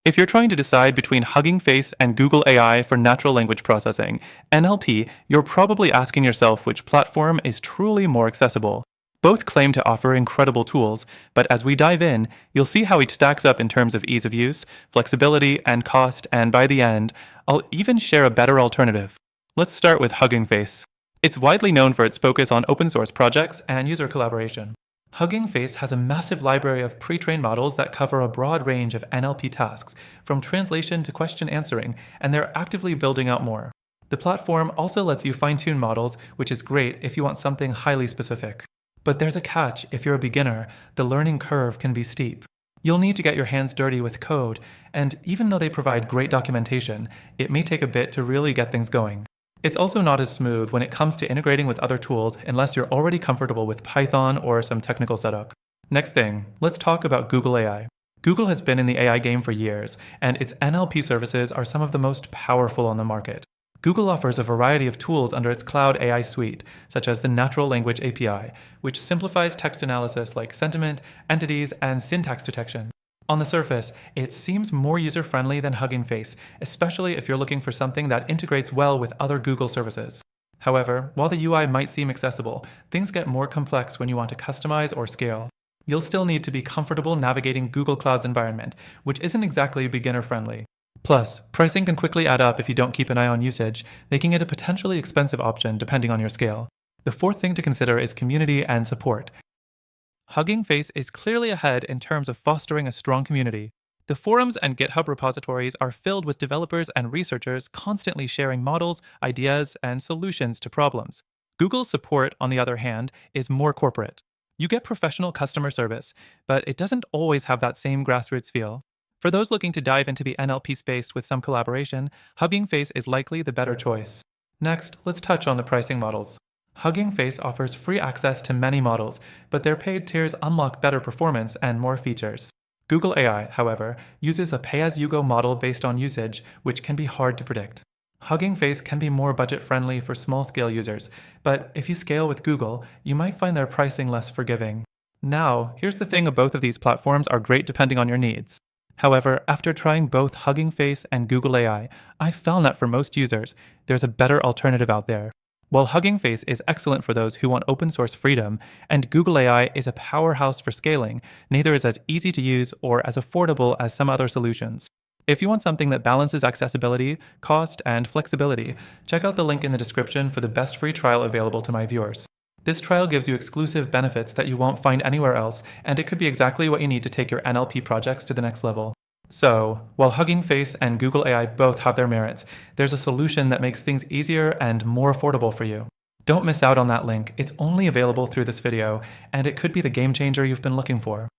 If you're trying to decide between Hugging Face and Google AI for natural language processing, NLP, you're probably asking yourself which platform is truly more accessible. Both claim to offer incredible tools, but as we dive in, you'll see how each stacks up in terms of ease of use, flexibility, and cost, and by the end, I'll even share a better alternative. Let's start with Hugging Face. It's widely known for its focus on open source projects and user collaboration. Hugging Face has a massive library of pre-trained models that cover a broad range of NLP tasks, from translation to question answering, and they're actively building out more. The platform also lets you fine-tune models, which is great if you want something highly specific. But there's a catch: if you're a beginner, the learning curve can be steep. You'll need to get your hands dirty with code, and even though they provide great documentation, it may take a bit to really get things going. It's also not as smooth when it comes to integrating with other tools unless you're already comfortable with Python or some technical setup. Next thing, let's talk about Google AI. Google has been in the AI game for years, and its NLP services are some of the most powerful on the market. Google offers a variety of tools under its Cloud AI suite, such as the Natural Language API, which simplifies text analysis like sentiment, entities, and syntax detection. On the surface, it seems more user-friendly than Hugging Face, especially if you're looking for something that integrates well with other Google services. However, while the UI might seem accessible, things get more complex when you want to customize or scale. You'll still need to be comfortable navigating Google Cloud's environment, which isn't exactly beginner-friendly. Plus, pricing can quickly add up if you don't keep an eye on usage, making it a potentially expensive option depending on your scale. The fourth thing to consider is community and support. Hugging Face is clearly ahead in terms of fostering a strong community. The forums and GitHub repositories are filled with developers and researchers constantly sharing models, ideas, and solutions to problems. Google's support, on the other hand, is more corporate. You get professional customer service, but it doesn't always have that same grassroots feel. For those looking to dive into the NLP space with some collaboration, Hugging Face is likely the better choice. Next, let's touch on the pricing models. Hugging Face offers free access to many models, but their paid tiers unlock better performance and more features. Google AI, however, uses a pay-as-you-go model based on usage, which can be hard to predict. Hugging Face can be more budget-friendly for small-scale users, but if you scale with Google, you might find their pricing less forgiving. Now, here's the thing: both of these platforms are great depending on your needs. However, after trying both Hugging Face and Google AI, I found that for most users, there's a better alternative out there. While Hugging Face is excellent for those who want open source freedom, and Google AI is a powerhouse for scaling, neither is as easy to use or as affordable as some other solutions. If you want something that balances accessibility, cost, and flexibility, check out the link in the description for the best free trial available to my viewers. This trial gives you exclusive benefits that you won't find anywhere else, and it could be exactly what you need to take your NLP projects to the next level. So, while Hugging Face and Google AI both have their merits, there's a solution that makes things easier and more affordable for you. Don't miss out on that link. It's only available through this video, and it could be the game changer you've been looking for.